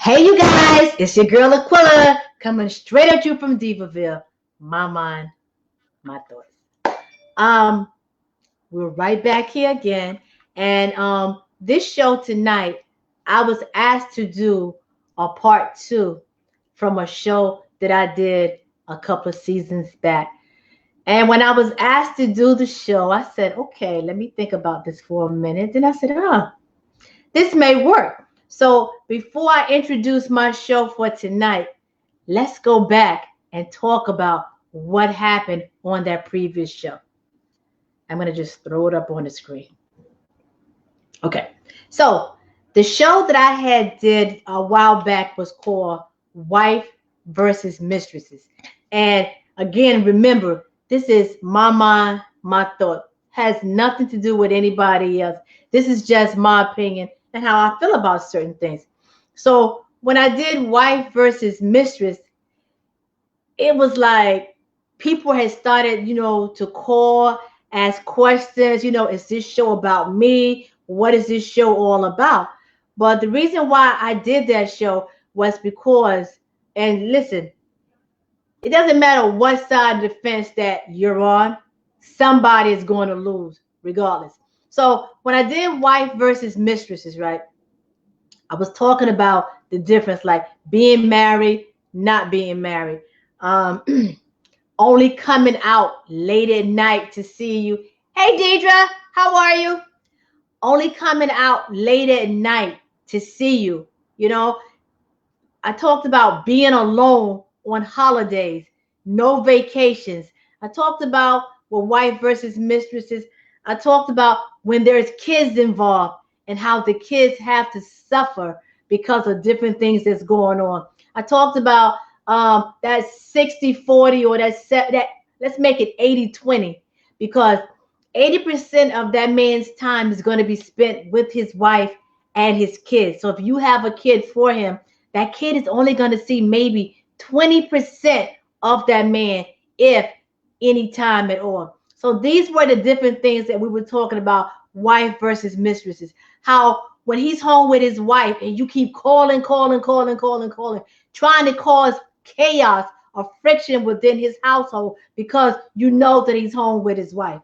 Hey, you guys, it's your girl Aquila coming straight at you from Diva-Villege. My mind, my thoughts. Um, we're right back here again, and this show tonight, I was asked to do a part two from a show that I did a couple of seasons back. And when I was asked to do the show, I said, okay, let me think about this for a minute. Then I said, this may work. So before I introduce my show for tonight, let's go back and talk about what happened on that previous show. I'm going to just throw it up on the screen. Okay. So the show that I had did a while back was called Wife versus Mistresses. And again, remember, this is my mind, my thought. Has nothing to do with anybody else. This is just my opinion and how I feel about certain things. So when I did Wife versus Mistress, it was like people had started, to call, ask questions. Is this show about me? What is this show all about? But the reason why I did that show was because, and listen, it doesn't matter what side of the fence that you're on, somebody is going to lose regardless. So when I did Wife versus Mistresses, right, I was talking about the difference, like being married, not being married. Um, only coming out late at night to see you. Hey, Deidre, how are you? Only coming out late at night to see you. I talked about being alone on holidays, no vacations. I talked about Wife versus Mistresses. I talked about when there's kids involved and how the kids have to suffer because of different things that's going on. I talked about that 60-40 or that let's make it 80-20 because 80% of that man's time is going to be spent with his wife and his kids. So if you have a kid for him, that kid is only going to see maybe 20% of that man, if any time at all. So these were the different things that we were talking about, wife versus mistresses. How when he's home with his wife and you keep calling, trying to cause chaos or friction within his household because you know that he's home with his wife.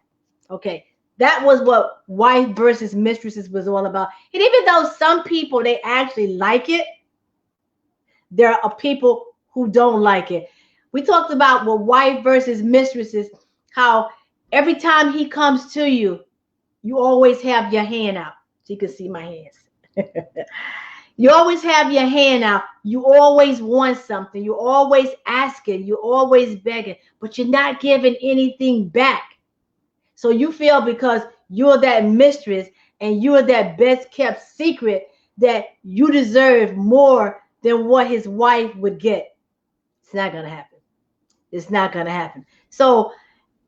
Okay, that was what wife versus mistresses was all about. And even though some people, they actually like it, there are people who don't like it. We talked about wife versus mistresses, how every time he comes to you, you always have your hand out. So you can see my hands. You always have your hand out. You always want something. You're always asking. You're always begging, but you're not giving anything back. So you feel because you're that mistress and you're that best kept secret that you deserve more than what his wife would get. It's not going to happen. It's not going to happen. So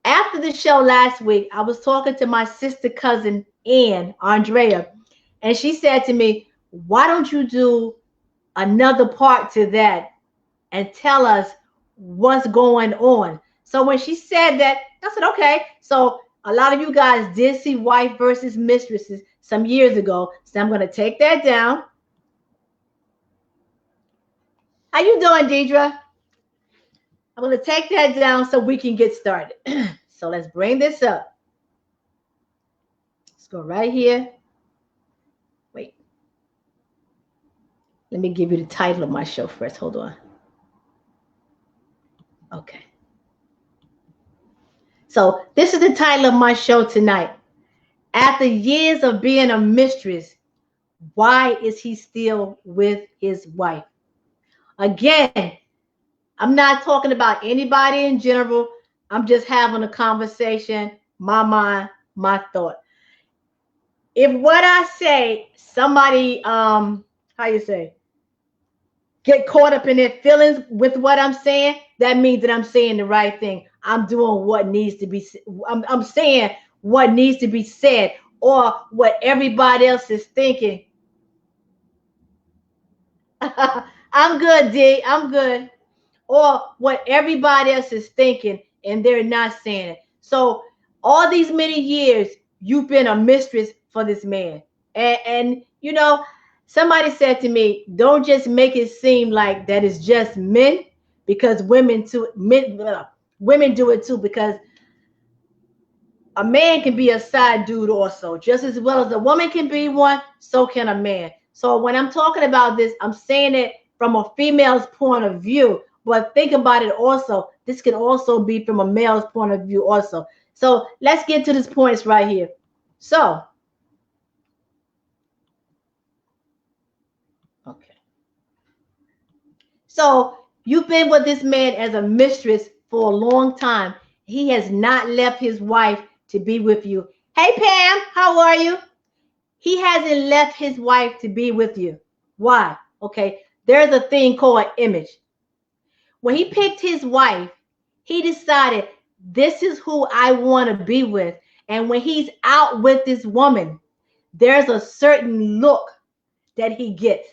after the show last week, I was talking to my sister cousin, Andrea, and she said to me, why don't you do another part to that and tell us what's going on? So when she said that, I said, okay. So a lot of you guys did see Wife versus Mistresses some years ago. So I'm going to take that down. How you doing, Deidre? I'm going to take that down so we can get started. So let's bring this up. Let's go right here. Wait. Let me give you the title of my show first. Hold on. Okay. So this is the title of my show tonight. After years of being a mistress, why is he still with his wife? Again, I'm not talking about anybody in general. I'm just having a conversation, my mind, my thought. If what I say, somebody, how you say, get caught up in their feelings with what I'm saying, that means that I'm saying the right thing. I'm doing what needs to be, I'm saying what needs to be said or what everybody else is thinking. I'm good, D. I'm good. Or what everybody else is thinking and they're not saying it. So all these many years, you've been a mistress for this man. And Somebody said to me, don't just make it seem like that it's just men, because women do it too, because a man can be a side dude also, just as well as a woman can be one, so can a man. So when I'm talking about this, I'm saying it from a female's point of view, but think about it also. This can also be from a male's point of view also. So let's get to this points right here. So, okay. So you've been with this man as a mistress for a long time. He has not left his wife to be with you. Hey Pam, how are you? He hasn't left his wife to be with you. Why? Okay, there's a thing called image. When he picked his wife, he decided this is who I want to be with. And when he's out with this woman, there's a certain look that he gets.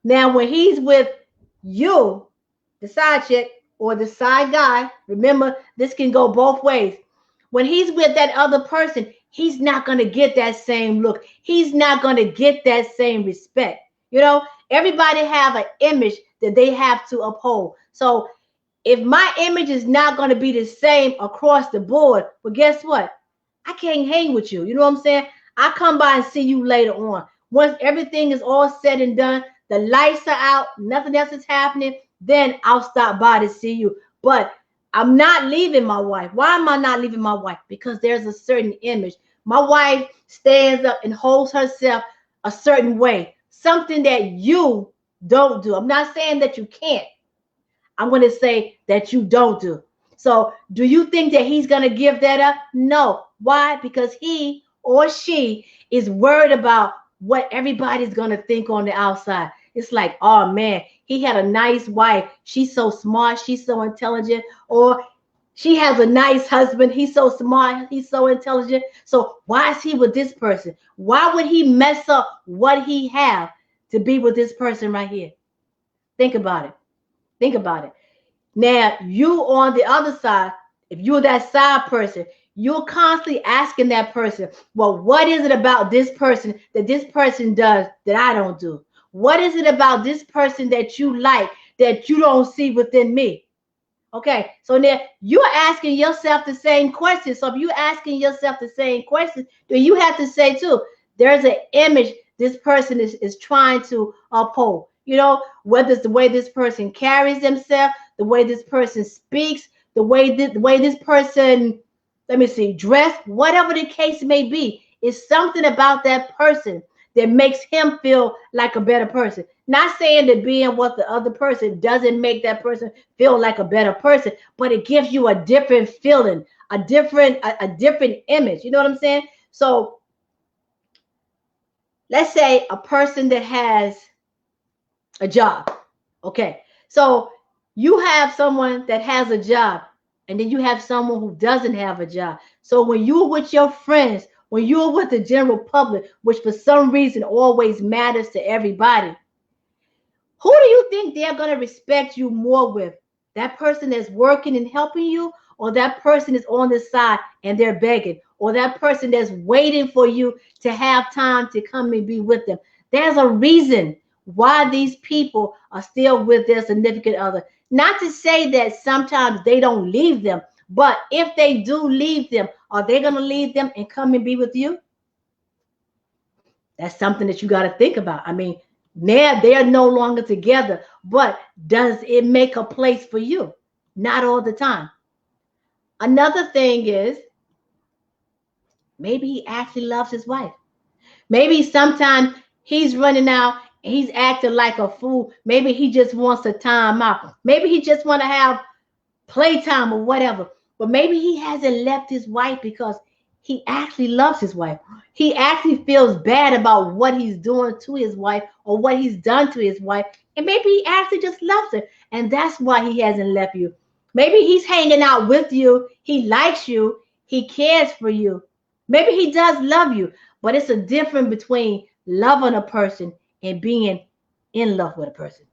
Now, when he's with you, the side chick or the side guy, remember, this can go both ways. When he's with that other person, he's not going to get that same look. He's not going to get that same respect. You know, everybody have an image that they have to uphold. So if my image is not going to be the same across the board, well, guess what? I can't hang with you. You know what I'm saying? I come by and see you later on. Once everything is all said and done, the lights are out, nothing else is happening, then I'll stop by to see you. But I'm not leaving my wife. Why am I not leaving my wife? Because there's a certain image. My wife stands up and holds herself a certain way, something that you don't do. I'm not saying that you can't. I'm going to say that you don't do. So do you think that he's going to give that up? No. Why? Because he or she is worried about what everybody's going to think on the outside. It's like, oh man, he had a nice wife. She's so smart. She's so intelligent. Or she has a nice husband. He's so smart. He's so intelligent. So why is he with this person? Why would he mess up what he have to be with this person right here? Think about it. Think about it. Now, you on the other side, if you're that side person, you're constantly asking that person, well, what is it about this person that this person does that I don't do? What is it about this person that you like that you don't see within me? Okay, so now you're asking yourself the same question. So if you're asking yourself the same question, then you have to say too, there's an image this person is trying to uphold. You know, whether it's the way this person carries themselves, the way this person speaks, the way this person, let me see, dress, whatever the case may be, is something about that person that makes him feel like a better person. Not saying that being with the other person doesn't make that person feel like a better person, but it gives you a different feeling, a different image. You know what I'm saying? So let's say a person that has a job. Okay. So you have someone that has a job, and then you have someone who doesn't have a job. So when you're with your friends, when you're with the general public, which for some reason always matters to everybody, who do you think they're going to respect you more with? That person that's working and helping you, or that person is on the side and they're begging, or that person that's waiting for you to have time to come and be with them? There's a reason why these people are still with their significant other. Not to say that sometimes they don't leave them, but if they do leave them, are they going to leave them and come and be with you? That's something that you got to think about. I mean, now they are no longer together, but does it make a place for you? Not all the time. Another thing is maybe he actually loves his wife. Maybe sometimes he's running out and he's acting like a fool. Maybe he just wants a time out. Maybe he just want to have playtime or whatever. But maybe he hasn't left his wife because he actually loves his wife. He actually feels bad about what he's doing to his wife or what he's done to his wife. And maybe he actually just loves her. And that's why he hasn't left you. Maybe he's hanging out with you. He likes you. He cares for you. Maybe he does love you. But it's a difference between loving a person and being in love with a person.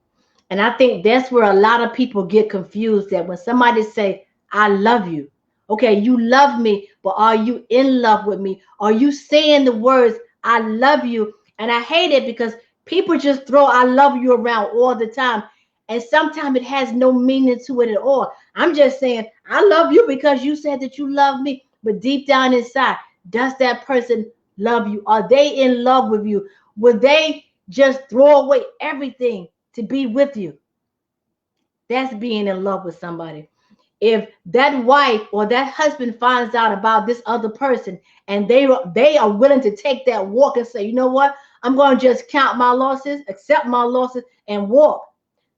And I think that's where a lot of people get confused, that when somebody say, I love you. Okay, you love me, but are you in love with me? Are you saying the words, I love you, And I hate it because people just throw I love you around all the time. And sometimes it has no meaning to it at all. I'm just saying, I love you because you said that you love me. But deep down inside, does that person love you? Are they in love with you? Would they just throw away everything to be with you? That's being in love with somebody. If that wife or that husband finds out about this other person and they are willing to take that walk and say, you know what, I'm going to just count my losses, accept my losses, and walk.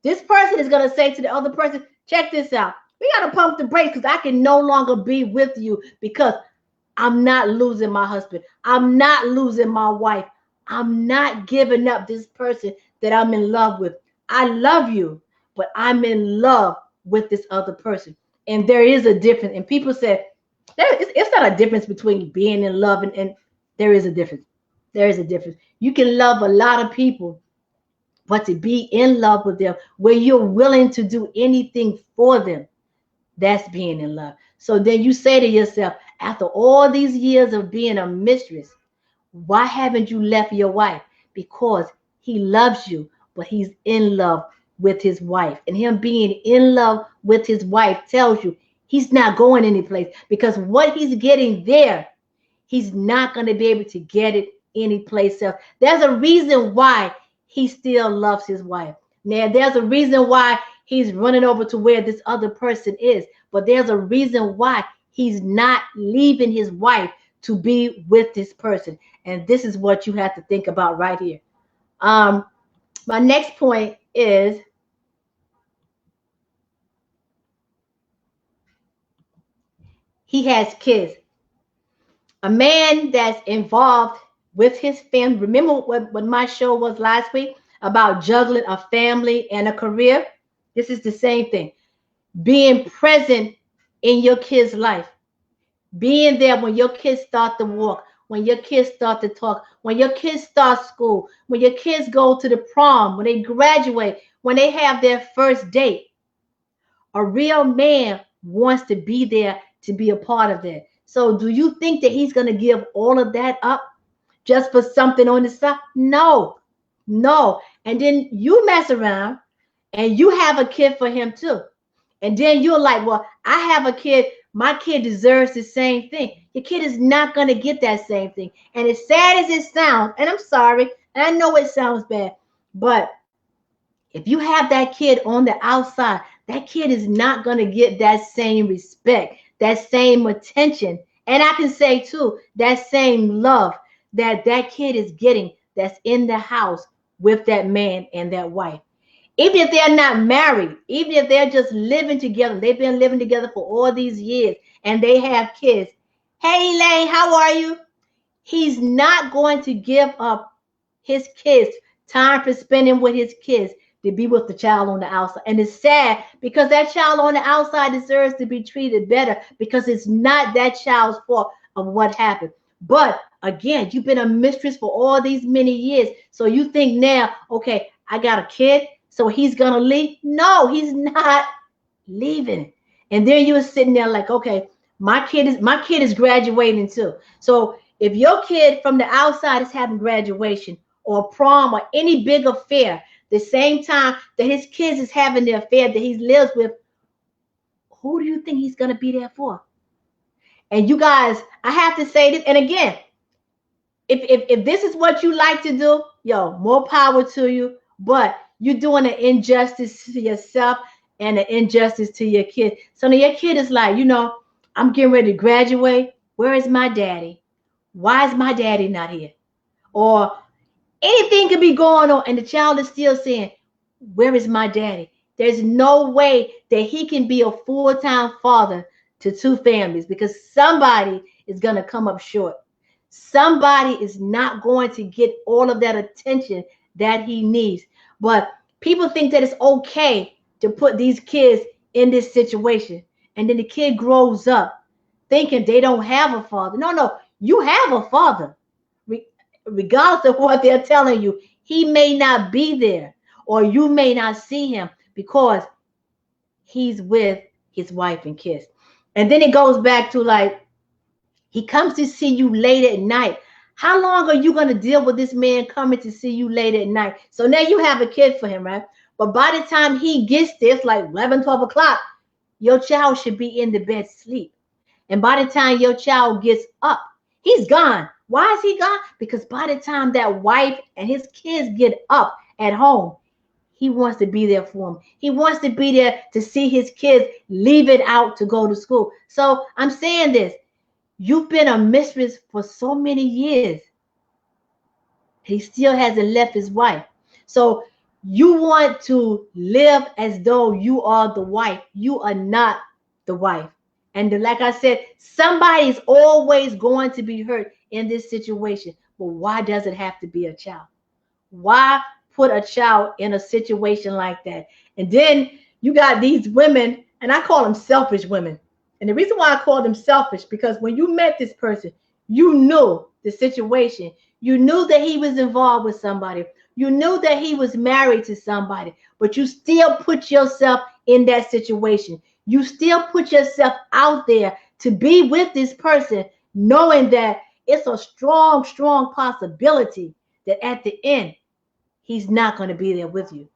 This person is going to say to the other person, check this out. We got to pump the brakes because I can no longer be with you because I'm not losing my husband. I'm not losing my wife. I'm not giving up this person that I'm in love with. I love you, but I'm in love with this other person. And there is a difference. And people say, it's not a difference between being in love and there is a difference. There is a difference. You can love a lot of people, but to be in love with them where you're willing to do anything for them, that's being in love. So then you say to yourself, after all these years of being a mistress, why haven't you left your wife? Because he loves you, but he's in love with his wife. And him being in love with his wife tells you he's not going anyplace because what he's getting there, he's not going to be able to get it anyplace else. There's a reason why he still loves his wife. Now, there's a reason why he's running over to where this other person is, but there's a reason why he's not leaving his wife to be with this person. And this is what you have to think about right here. My next point is he has kids. A man that's involved with his family. Remember what my show was last week about juggling a family and a career? This is the same thing. Being present in your kid's life. Being there when your kids start to walk, when your kids start to talk, when your kids start school, when your kids go to the prom, when they graduate, when they have their first date. A real man wants to be there to be a part of that. So do you think that he's going to give all of that up just for something on the side? No, no. And then you mess around and you have a kid for him too. And then you're like, well, I have a kid. My kid deserves the same thing. Your kid is not going to get that same thing. And as sad as it sounds, and I'm sorry, and I know it sounds bad, but if you have that kid on the outside, that kid is not going to get that same respect, that same attention. And I can say too, that same love that that kid is getting that's in the house with that man and that wife. Even if they're not married, even if they're just living together, they've been living together for all these years and they have kids. Hey, Elaine, how are you? He's not going to give up his kids, time for spending with his kids to be with the child on the outside. And it's sad because that child on the outside deserves to be treated better because it's not that child's fault of what happened. But again, you've been a mistress for all these many years. So you think now, okay, I got a kid, so he's going to leave? No, he's not leaving. And then you're sitting there like, okay, my kid is graduating too. So if your kid from the outside is having graduation or prom or any big affair, the same time that his kids is having the affair that he lives with, who do you think he's going to be there for? And you guys, I have to say this, and again, if this is what you like to do, yo, more power to you, but you're doing an injustice to yourself and an injustice to your kid. So now your kid is like, you know, I'm getting ready to graduate. Where is my daddy? Why is my daddy not here? Or anything could be going on and the child is still saying, where is my daddy? There's no way that he can be a full-time father to two families because somebody is going to come up short. Somebody is not going to get all of that attention that he needs. But people think that it's okay to put these kids in this situation. And then the kid grows up thinking they don't have a father. No, you have a father. Regardless of what they're telling you, he may not be there or you may not see him because he's with his wife and kids. And then it goes back to like, he comes to see you late at night. How long are you going to deal with this man coming to see you late at night? So now you have a kid for him, right? But by the time he gets there, it's like 11, 12 o'clock. Your child should be in the bed sleep. And by the time your child gets up, he's gone. Why is he gone? Because by the time that wife and his kids get up at home, he wants to be there for them. He wants to be there to see his kids leave it out to go to school. So I'm saying this. You've been a mistress for so many years. He still hasn't left his wife. So you want to live as though you are the wife. You are not the wife. And like I said, somebody's always going to be hurt in this situation. But why does it have to be a child? Why put a child in a situation like that? And then you got these women, and I call them selfish women. And the reason why I call them selfish, because when you met this person, you knew the situation. You knew that he was involved with somebody. You knew that he was married to somebody, but you still put yourself in that situation. You still put yourself out there to be with this person, knowing that it's a strong, strong possibility that at the end, he's not going to be there with you.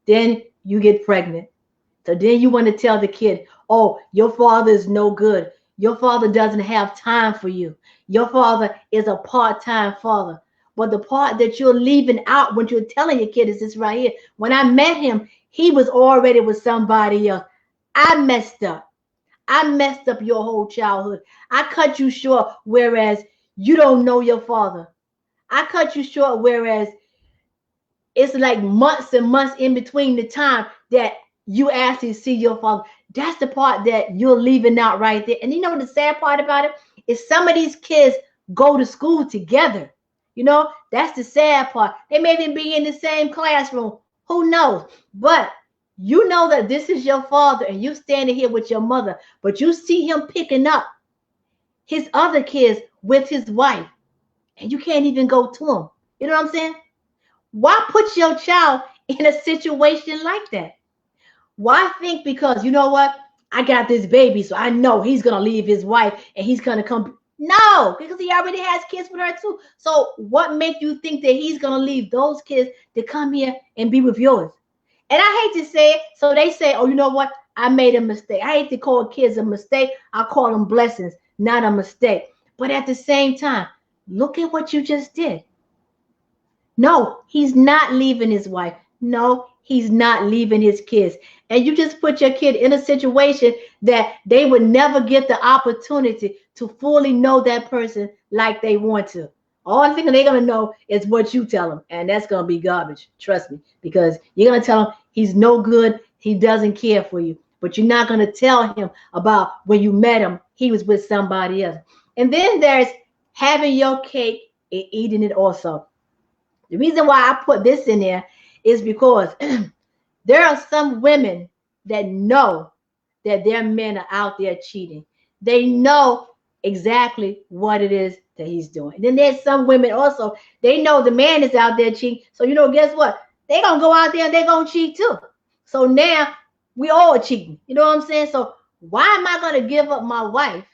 Then you get pregnant. So then you want to tell the kid, oh, your father is no good. Your father doesn't have time for you. Your father is a part-time father. But the part that you're leaving out when you're telling your kid is this right here. When I met him, he was already with somebody else. I messed up. I messed up your whole childhood. I cut you short, whereas you don't know your father. I cut you short, whereas it's like months and months in between the time that you actually see your father. That's the part that you're leaving out right there. And you know the sad part about it is some of these kids go to school together. You know, that's the sad part. They may even be in the same classroom. Who knows? But you know that this is your father and you standing here with your mother, but you see him picking up his other kids with his wife and you can't even go to him. You know what I'm saying? Why put your child in a situation like that? Why think because, you know what, I got this baby, so I know he's going to leave his wife and he's going to come. No, because he already has kids with her too. So what makes you think that he's going to leave those kids to come here and be with yours? And I hate to say it. So they say, oh, you know what? I made a mistake. I hate to call kids a mistake. I call them blessings, not a mistake. But at the same time, look at what you just did. No, he's not leaving his wife. No, he's not leaving his kids. And you just put your kid in a situation that they would never get the opportunity to fully know that person like they want to. All thing they're going to know is what you tell them. And that's going to be garbage. Trust me. Because you're going to tell him he's no good. He doesn't care for you. But you're not going to tell him about when you met him, he was with somebody else. And then there's having your cake and eating it also. The reason why I put this in there is because there are some women that know that their men are out there cheating. They know exactly what it is that he's doing. And then there's some women also, they know the man is out there cheating. So, you know, guess what? They're going to go out there and they're going to cheat too. So now we all are cheating. You know what I'm saying? So why am I going to give up my wife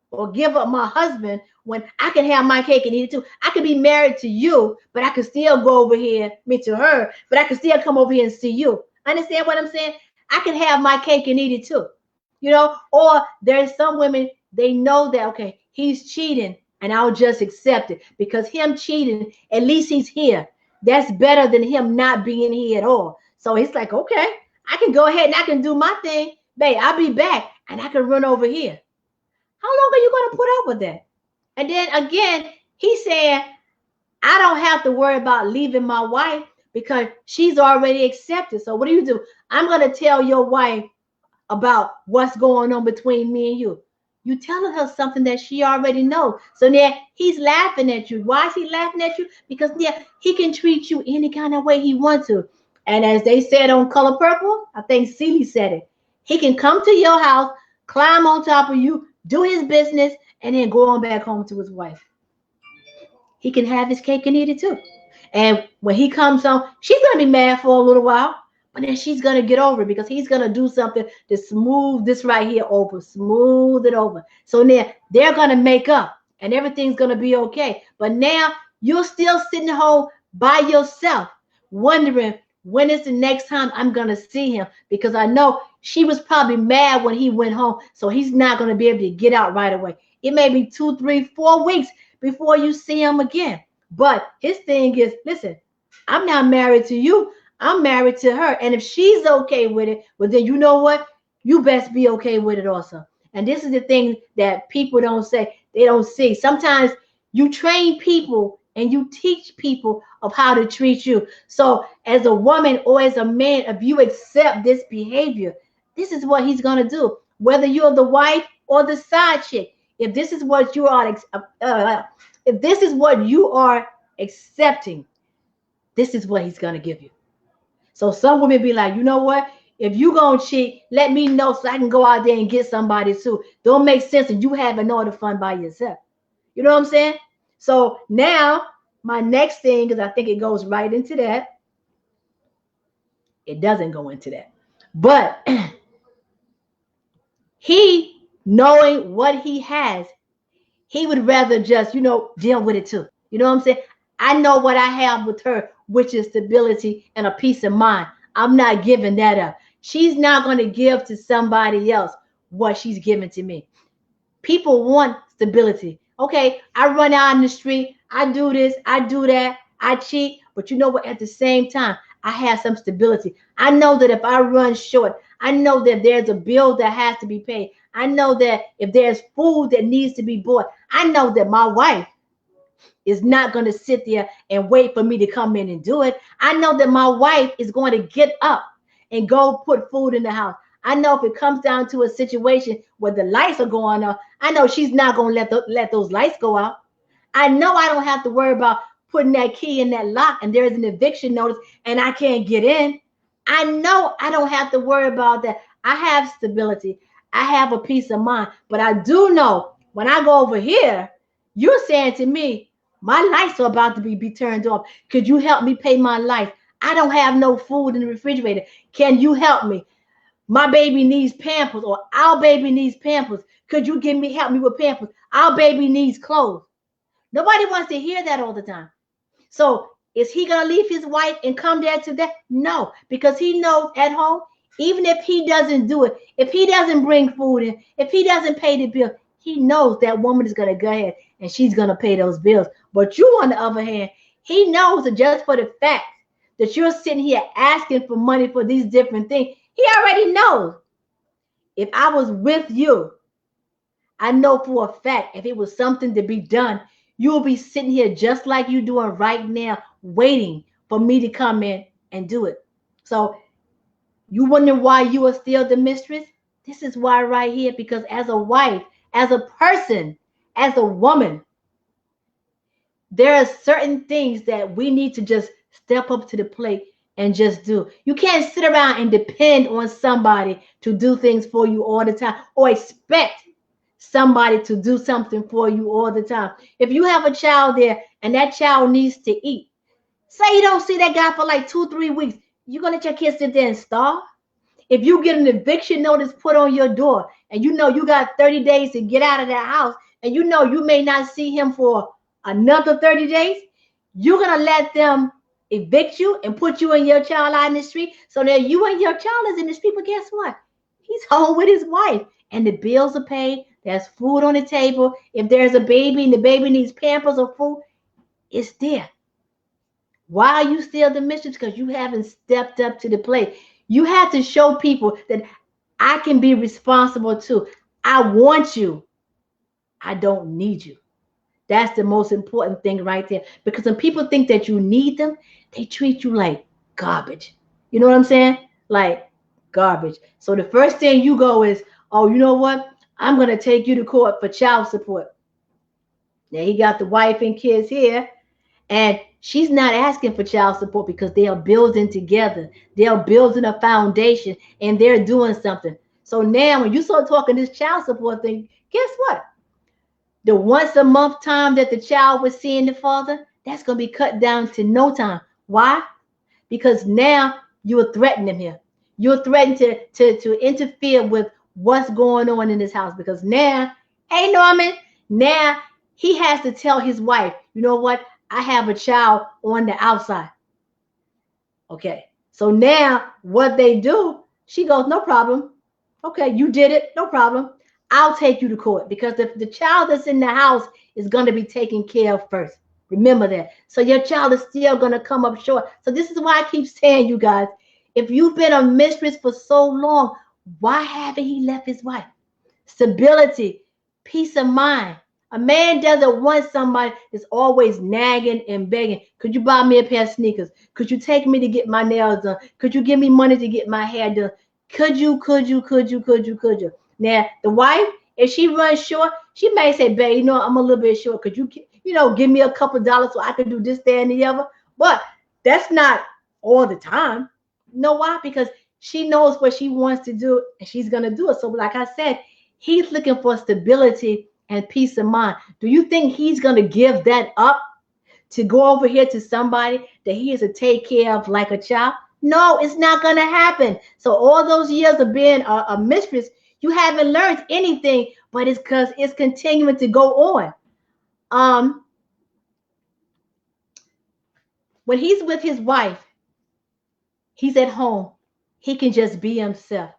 or give up my husband when I can have my cake and eat it too? I could be married to you, but I could still go over here, to her, but I could still come over here and see you. Understand what I'm saying? I can have my cake and eat it too. You know, or there's some women, they know that, okay, he's cheating and I'll just accept it because him cheating, at least he's here. That's better than him not being here at all. So it's like, okay, I can go ahead and I can do my thing. Babe, I'll be back and I can run over here. How long are you going to put up with that? And then again, he's saying, I don't have to worry about leaving my wife because she's already accepted. So what do? I'm going to tell your wife about what's going on between me and you. You telling her something that she already knows. So now he's laughing at you. Why is he laughing at you? Because yeah, he can treat you any kind of way he wants to. And as they said on Color Purple, I think Celie said it. He can come to your house, climb on top of you, do his business, and then go on back home to his wife. He can have his cake and eat it too. And when he comes home, she's going to be mad for a little while, but then she's going to get over it because he's going to do something to smooth this right here over, smooth it over. So then they're going to make up and everything's going to be okay. But now you're still sitting home by yourself, wondering when is the next time I'm going to see him, because I know she was probably mad when he went home. So he's not going to be able to get out right away. It may be 2, 3, 4 weeks before you see him again. But his thing is, listen, I'm not married to you. I'm married to her. And if she's okay with it, well, then you know what? You best be okay with it also. And this is the thing that people don't say. They don't see. Sometimes you train people and you teach people of how to treat you. So as a woman or as a man, if you accept this behavior, this is what he's going to do. Whether you're the wife or the side chick, if this is what you are, if this is what you are accepting, this is what he's going to give you. So some women be like, you know what? If you going to cheat, let me know so I can go out there and get somebody too. Don't make sense and you having all the fun by yourself. You know what I'm saying? So now my next thing, because I think it goes right into that. It doesn't go into that. But he, knowing what he has, he would rather just, deal with it too. You know what I'm saying? I know what I have with her, which is stability and a peace of mind. I'm not giving that up. She's not going to give to somebody else what she's giving to me. People want stability. Okay, I run out in the street. I do this. I do that. I cheat. But you know what? At the same time, I have some stability. I know that if I run short, I know that there's a bill that has to be paid. I know that if there's food that needs to be bought, I know that my wife is not going to sit there and wait for me to come in and do it. I know that my wife is going to get up and go put food in the house. I know if it comes down to a situation where the lights are going off, I know she's not going to let those lights go out. I know I don't have to worry about putting that key in that lock and there's an eviction notice and I can't get in. I know I don't have to worry about that. I have stability. I have a peace of mind. But I do know when I go over here, you're saying to me, my lights are about to be turned off. Could you help me pay my light? I don't have no food in the refrigerator. Can you help me? My baby needs Pampers, or our baby needs Pampers. Could you help me with Pampers? Our baby needs clothes. Nobody wants to hear that all the time. So is he going to leave his wife and come there to that? No, because he knows at home, even if he doesn't do it, if he doesn't bring food in, if he doesn't pay the bill, he knows that woman is going to go ahead and she's going to pay those bills. But you, on the other hand, he knows that just for the fact that you're sitting here asking for money for these different things, he already knows. If I was with you, I know for a fact if it was something to be done, you'll be sitting here just like you're doing right now, waiting for me to come in and do it. So you wonder why you are still the mistress? This is why right here, because as a wife, as a person, as a woman, there are certain things that we need to just step up to the plate and just do. You can't sit around and depend on somebody to do things for you all the time or expect somebody to do something for you all the time. If you have a child there and that child needs to eat, say you don't see that guy for like 2, 3 weeks, you're going to let your kid sit there and starve? If you get an eviction notice put on your door and you know you got 30 days to get out of that house and you know you may not see him for another 30 days, you're going to let them evict you and put you and your child out in the street so that you and your child is in the street. But guess what? He's home with his wife and the bills are paid. There's food on the table. If there's a baby and the baby needs Pampers or food, it's there. Why are you still the mistress? Because you haven't stepped up to the plate. You have to show people that I can be responsible too. I want you. I don't need you. That's the most important thing right there. Because when people think that you need them, they treat you like garbage. You know what I'm saying? Like garbage. So the first thing you go is, oh, you know what? I'm going to take you to court for child support. Now he got the wife and kids here. And she's not asking for child support because they are building together. They are building a foundation and they're doing something. So now when you start talking this child support thing, guess what? The once a month time that the child was seeing the father, that's going to be cut down to no time. Why? Because now you're threatening him. You're threatening to interfere with what's going on in this house. Because now, hey Norman, now he has to tell his wife, you know what? I have a child on the outside. Okay. So now what they do, she goes, no problem. Okay, you did it. No problem. I'll take you to court because the child that's in the house is going to be taken care of first. Remember that. So your child is still going to come up short. So this is why I keep saying, you guys, if you've been a mistress for so long, why haven't he left his wife? Stability, peace of mind. A man doesn't want somebody that's always nagging and begging. Could you buy me a pair of sneakers? Could you take me to get my nails done? Could you give me money to get my hair done? Could you? Now, the wife, if she runs short, she may say, babe, you know, I'm a little bit short. Could you, give me a couple dollars so I could do this, that, and the other? But that's not all the time. You know why? Because she knows what she wants to do and she's going to do it. So like I said, he's looking for stability and peace of mind. Do you think he's going to give that up to go over here to somebody that he has to take care of like a child? No, it's not going to happen. So all those years of being a mistress, you haven't learned anything, but it's because it's continuing to go on. When he's with his wife, he's at home. He can just be himself.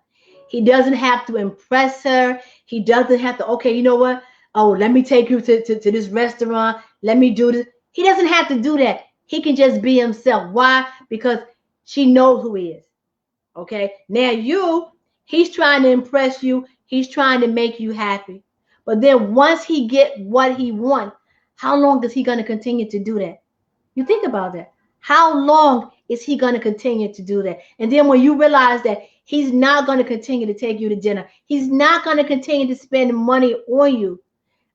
He doesn't have to impress her. He doesn't have to, okay, you know what? Oh, let me take you to this restaurant. Let me do this. He doesn't have to do that. He can just be himself. Why? Because she knows who he is. Okay? Now he's trying to impress you. He's trying to make you happy. But then once he get what he wants, how long is he going to continue to do that? You think about that. How long is he going to continue to do that? And then when you realize that he's not going to continue to take you to dinner, he's not going to continue to spend money on you.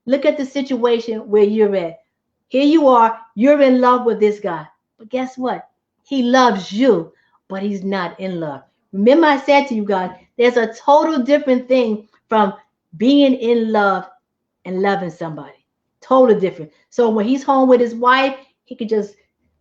Look at the situation where you're at. Here you are, you're in love with this guy. But guess what? He loves you, but he's not in love. Remember I said to you guys, there's a total different thing from being in love and loving somebody. Totally different. So when he's home with his wife, he could just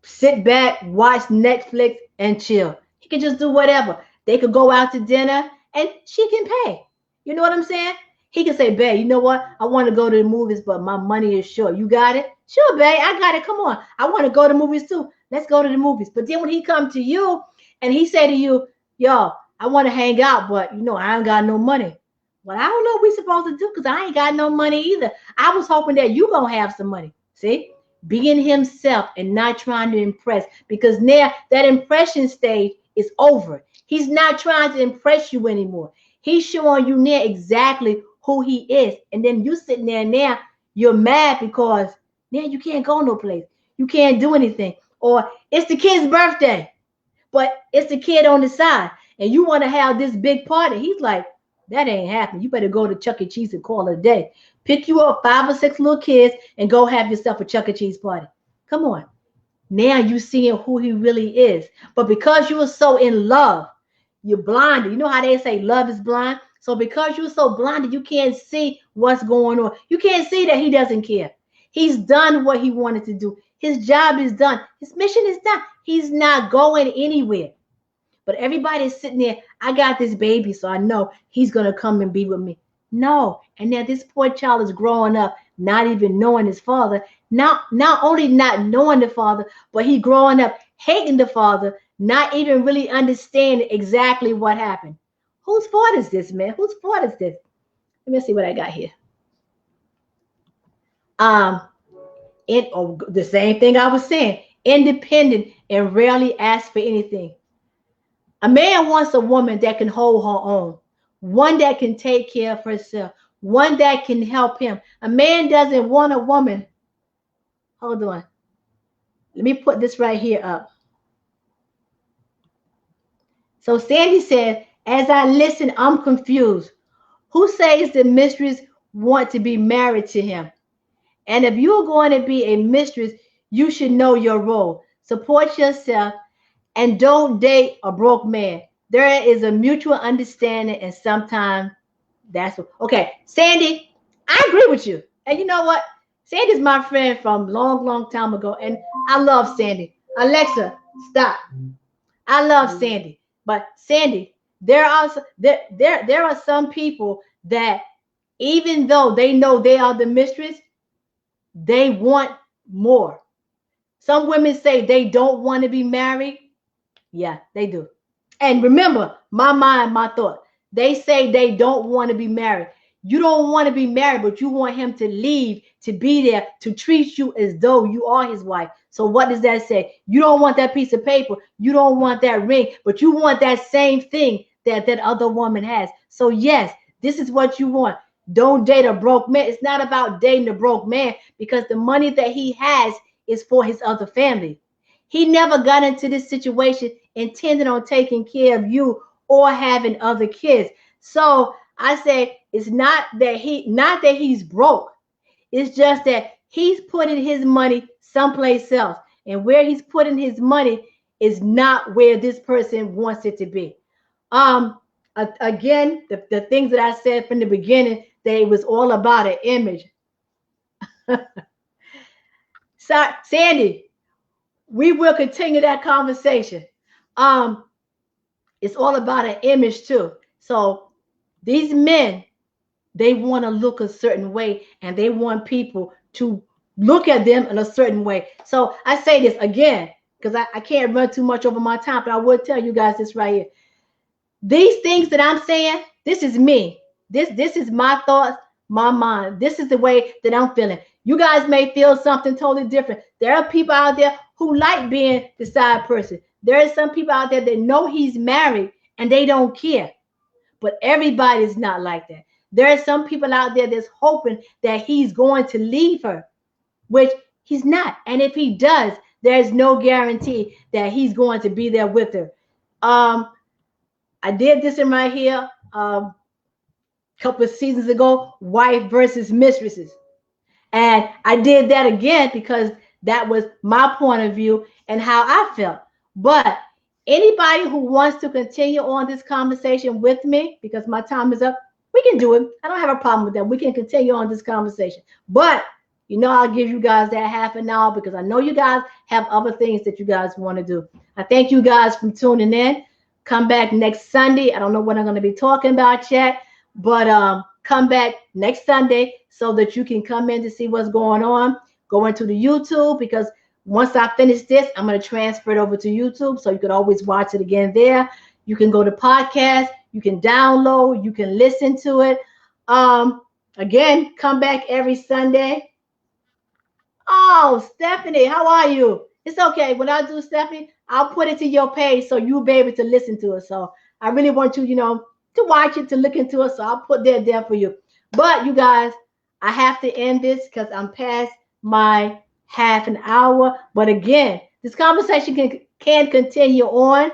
sit back, watch Netflix, and chill. He could just do whatever. They could go out to dinner, and she can pay. You know what I'm saying? He can say, babe, you know what? I want to go to the movies, but my money is short. You got it? Sure, babe, I got it. Come on. I want to go to the movies too. Let's go to the movies. But then when he come to you and he say to you, yo, I want to hang out, but I ain't got no money. Well, I don't know what we supposed to do because I ain't got no money either. I was hoping that you gonna have some money. See? Being himself and not trying to impress, because now that impression stage is over. He's not trying to impress you anymore. He's showing you now exactly who he is. And then you sitting there now, you're mad because now you can't go no place. You can't do anything. Or it's the kid's birthday, but it's the kid on the side. And you want to have this big party. He's like, that ain't happening. You better go to Chuck E. Cheese and call it a day. Pick you up 5 or 6 little kids and go have yourself a Chuck E. Cheese party. Come on. Now you seeing who he really is. But because you were so in love, you're blinded. You know how they say love is blind? So because you're so blinded, you can't see what's going on. You can't see that he doesn't care. He's done what he wanted to do. His job is done. His mission is done. He's not going anywhere. But everybody's sitting there, I got this baby, so I know he's going to come and be with me. No. And now this poor child is growing up, not even knowing his father. Not only not knowing the father, but he growing up hating the father, not even really understanding exactly what happened. Whose fault is this, man? Whose fault is this? Let me see what I got here. The same thing I was saying, independent and rarely ask for anything. A man wants a woman that can hold her own, one that can take care of herself, one that can help him. A man doesn't want a woman. Hold on. Let me put this right here up. So Sandy said, as I listen, I'm confused. Who says the mistress want to be married to him? And if you're going to be a mistress, you should know your role. Support yourself and don't date a broke man. There is a mutual understanding, and sometimes that's what. Okay, Sandy, I agree with you. And you know what? Sandy's my friend from long time ago, and I love Sandy. Alexa, stop. I love Sandy. But Sandy, there are some people that even though they know they are the mistress, they want more. Some women say they don't want to be married. Yeah, they do. And remember, my mind, my thought. They say they don't want to be married. You don't want to be married, but you want him to leave, to be there, to treat you as though you are his wife. So what does that say? You don't want that piece of paper. You don't want that ring, but you want that same thing that other woman has. So yes, this is what you want. Don't date a broke man. It's not about dating a broke man, because the money that he has is for his other family. He never got into this situation intending on taking care of you or having other kids. So I say it's not that he's broke. It's just that he's putting his money someplace else. And where he's putting his money is not where this person wants it to be. Again, the things that I said from the beginning, that it was all about an image. So, Sandy, we will continue that conversation. It's all about an image too. So these men, they want to look a certain way, and they want people to look at them in a certain way. So I say this again, because I can't run too much over my time, but I will tell you guys this right here. These things that I'm saying, this is me. This is my thoughts, my mind. This is the way that I'm feeling. You guys may feel something totally different. There are people out there who like being the side person. There are some people out there that know he's married and they don't care. But everybody's not like that. There are some people out there that's hoping that he's going to leave her, which he's not. And if he does, there's no guarantee that he's going to be there with her. I did this in right here a couple of seasons ago, wife versus mistresses. And I did that again because that was my point of view and how I felt. But anybody who wants to continue on this conversation with me, because my time is up, we can do it. I don't have a problem with that. We can continue on this conversation. But, I'll give you guys that half an hour because I know you guys have other things that you guys want to do. I thank you guys for tuning in. Come back next Sunday. I don't know what I'm going to be talking about yet, but come back next Sunday so that you can come in to see what's going on. Go into the YouTube, because once I finish this, I'm going to transfer it over to YouTube, so you can always watch it again there. You can go to podcast. You can download. You can listen to it. Again, come back every Sunday. Oh, Stephanie, how are you? It's okay. When I do, Stephanie, I'll put it to your page so you'll be able to listen to it. So I really want you, to watch it, to look into it. So I'll put that there for you. But you guys, I have to end this because I'm past my half an hour. But again, this conversation can continue on.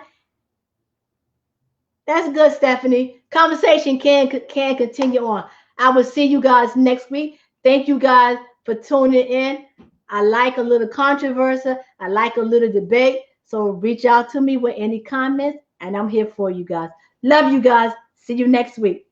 That's good, Stephanie. Conversation can continue on. I will see you guys next week. Thank you guys for tuning in. I like a little controversy. I like a little debate. So reach out to me with any comments, and I'm here for you guys. Love you guys. See you next week.